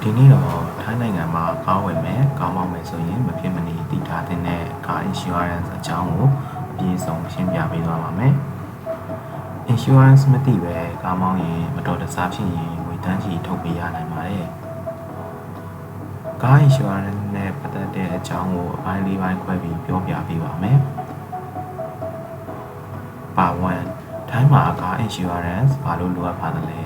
ဒီနေ့တော့ထိုင်းနိုင်ငံမှာကားဝယ်မယ်ကားမောင်းမယ်ဆိုရင်မဖြစ်မနေသိထားတဲ့ကား insurance အကြောင်းကိုအပြည့်အစုံရှင်းပြပေးသွားပါမယ် insurance မသိပဲကားမောင်းရင်မတော်တဆဖြစ်ရင်ငွေတန်းကြီးထုတ်ပေးရနိုင်ပါတယ်ကား insurance နဲ့ပတ်သက်တဲ့အကြောင်းကိုအပိုင်း၄ပိုင်းခွဲပြီးပြောပြပေးပါမယ်ပါ1ထိုင်းမှာကား insurance ဘာလို့လိုအပ်ပါသလဲ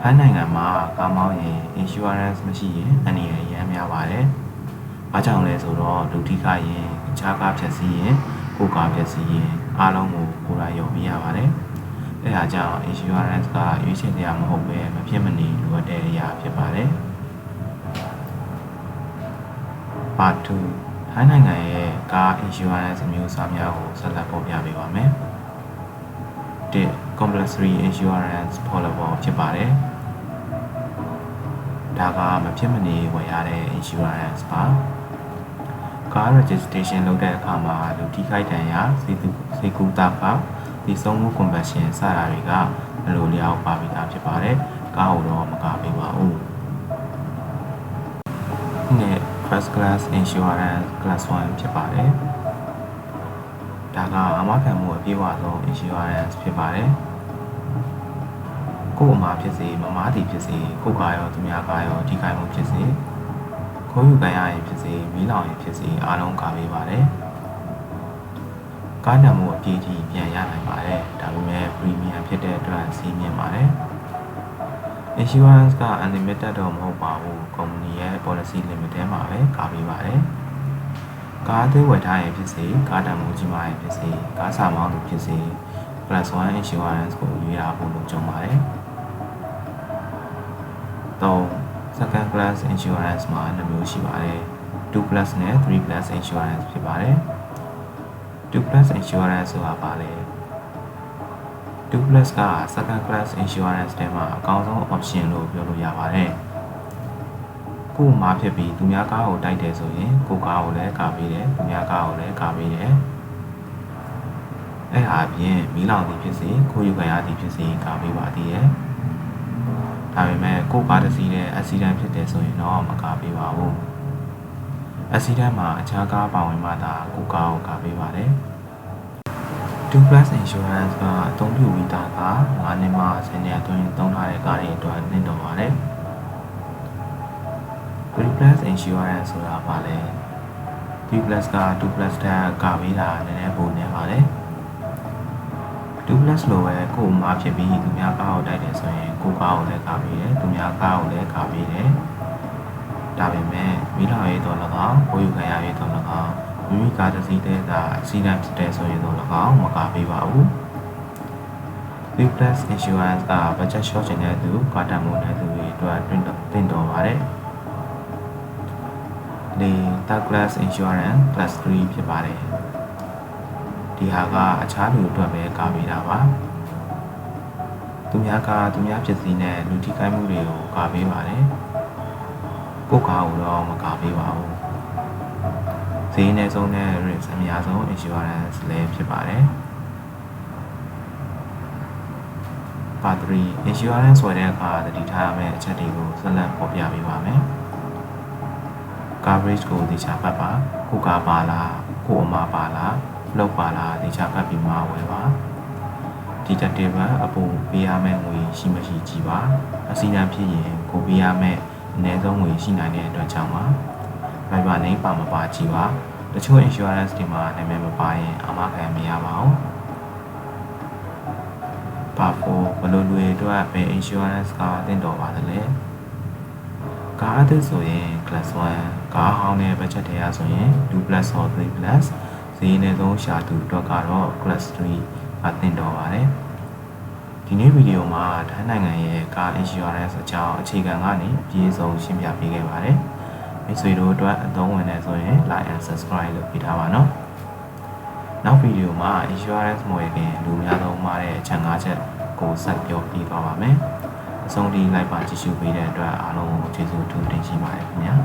ထိုင်းနိုင်ငံမှာကားမောင်းရင် insurance မရှိရင်အန္တရာယ်ရမ်းများပါတယ်။ဘာကြောင့်လဲဆိုတော့လူထိခိုက်ရင်အခြားကားဖြတ်စီးရင်ကိုယ်ကားဖြတ်စီးရင်အားလုံးကိုကိုယ်တိုင်ရုံပေးရပါတယ်။အဲဒါကြောင့် insurance ကရွေးချယ်တရားမဟုတ်ပဲမဖြစ်မနေလိုအပ်တဲ့အရာဖြစ်ပါတယ်။ Part 2ထိုင်းနိုင်ငံရဲ့ကား insurance အမျိုးအစားများကိုဆက်လက်ဖော်ပြပေးပါမယ်။ 1. Compulsory Insurance Policy ဖြစ်ပါတယ်။ဒါကမဖြစ်မနေဝယ်ရတဲ့ insurance ပါ Car registration လုပ်တဲ့အခါမှာလူထိခိုက်ဒဏ်ရာစေကူတာကဒီဆုံးမှု conversion စတာတွေကဘယ်လိုလျောက်ပါပြီးသားဖြစ်ပါတယ်။ကားကိုတော့မကားပေးပါဘူး။နှစ် First Class Insurance Class 1ဖြစ်ပါတယ်။ဒါကအာမခံမှုအပြည့်အဝဆုံး insurance ဖြစ်ပါတယ်။ကိုယ်အမှားဖြစ်စေမမားသည်ဖြစ်စေကိုယ်ကားရောသူများကားရောထိခိုက်မှုဖြစ်စေခိုးယူခံရရင်ဖြစ်စေမီးလောင်ရင်ဖြစ်စေအားလုံးကားပေးပါတယ်။ကားနံမှုအပြည့်ကြီးပြန်ရနိုင်ပါတယ်။ဒါပေမဲ့ premium ဖြစ်တဲ့အတွက်စီးမြင့်ပါတယ်။ insurance က unlimited တော့မဟုတ်ပါဘူး။ company ရဲ့ policy limit ထဲမှာပဲကားပေးပါတယ်။ကားသေးဝယ်ထားရင်ဖြစ်စေကားတံမှုကြီးမားရင်ဖြစ်စေကားစာမောင်းသူဖြစ်စေ Class 1 insurance ကိုရွေးရဖို့လိုကြုံပါတယ်။Second Class Insurance မှာ2မျိုးရှိပါတယ်2 Plus နဲ့3 Plus Insurance ဖြစ်ပါတယ်2 Plus Insurance ဆိုတာပါလေ2 Plus က Second Class Insurance ထဲမှာအကောင်းဆုံး option လို့ပြောလို့ရပါတယ်ကိုယ်မှာဖြစ်ပြီးသူများကားကိုတိုက်တယ်ဆိုရင်ကိုယ်ကားကိုလည်းကာပေးတယ်သူများကားကိုလည်းကာပေးတယ်အဲ့ဟာအပြင်မီးလောင်သည်ဖြစ်စေခိုးယူခံရသည်ဖြစ်စေကာပေးပါသေးတယ်ဒါပေမဲ့ကိုယ်ကားတစ်စီးနဲ့ accident ဖြစ်တယ်ဆိုရင်တော့မကားပေးပါဘူး accident မှာအခြားကားပါဝင်မှသာကိုယ်ကားကိုကားပေးပါတယ်2 Plus Insurance ကအသုံးပြုပြီးသားက9နှစ်မှ10နှစ်အတွင်းသုံးထားတဲ့ကားတွေအတွက်နှင့်တော်ပါတယ်3 Plus Insurance ဆိုတာပါလေ3 Plus က2 Plus ထက်ကားပေးတာနည်းနည်းပိုနေပါတယ်2 plus လိုပဲကိုယ်မှာဖြစ်ပြီးသူများကားကိုတိုက်တယ်ဆိုရင်ကိုယ်ကားကိုလည်းကားပေးတယ်သူများကားကိုလည်းကားပေးတယ်ဒါပေမဲ့မိလောင်ရေးတော့၎င်းကိုယူခံရရေးတော့၎င်းမိမိကားတစ်စီးတည်းသာ accident ဖြစ်တယ်ဆိုရင်တော့၎င်းမကားပေးပါဘူး3 plus insurance က budget short ချင်တဲ့သူကားတံမိုးတဲ့သူတွေအတွက်တင်တော်ပါတယ်ဒီ third class insurance plus 3ဖြစ်ပါတယ်ဒီဟာကအခြားလူအတွက်ပဲကားပေးတာပါသူများဖြစ်စီနဲ့လူထိခိုက်မှုတွေကိုကားပေးပါတယ်ကိုယ်ကားကိုတော့မကားပေးပါဘူးဈေးနဲ့ဆုံးတဲ့ risk အများဆုံး insurance လည်းဖြစ်ပါတယ် Part 3 insurance ဝယ်တဲ့အခါသတိထားရမယ့်အချက်တွေကိုဆက်လက်ဖော်ပြပေးပါမယ် coverage ကိုသိချဖတ်ပါကိုယ်ကားပါလားကိုယ်အမှားပါလားလောက်ပါလားတေချာဖတ်ပြီးမှဝယ်ပါဒီတက်တေဘအပူပေးရမယ့်ငွေရှိမရှိကြည့်ပါအစီအစဉ်ဖြစ်ရင်ကိုပေးရမယ့်အနည်းဆုံးငွေရှိနိုင်တဲ့အတွက်ကြောင့်ပါဘယ်ပါနေပါမပါကြည့်ပါတချို့ insurance တွေမှာနာမည်မပါရင်အာမခံမရပါဘူးပါဖို့ဘယ်လိုလူတွေအတွက်ပဲ insurance ကတင်တော်ပါသလဲကားအသစ်ဆိုရင် class 1ကားဟောင်းတဲ့ budget ထဲရဆိုရင်2 plus or 3 plusဈေးနဲ့ဆုံးရှာသူအတွက်ကတော့ class 3အသင့်တော်ပါတယ်ဒီနေ့ဗီဒီယိုမှာထိုင်းနိုင်ငံရဲ့ကား insurance အကြောင်းအခြေခံကနေအပြည့်အစုံရှင်းပြပေးခဲ့ပါတယ်မိတ်ဆွေတို့အတွက်အသုံးဝင်နေဆိုရင် like and subscribe လုပ်ပေးထားပါနော်နောက်ဗီဒီယိုမှာ insurance မွေခင်လူများသုံးမှာတဲ့အချက်၅ချက်ကိုဆက်ပြောပြသွားပါမယ်အဆုံးထိ like ပါကြည့်ရှုပေးတဲ့အတွက်အားလုံးကိုကျေးဇူးအထူးတင်ရှိပါတယ်ခင်ဗျာ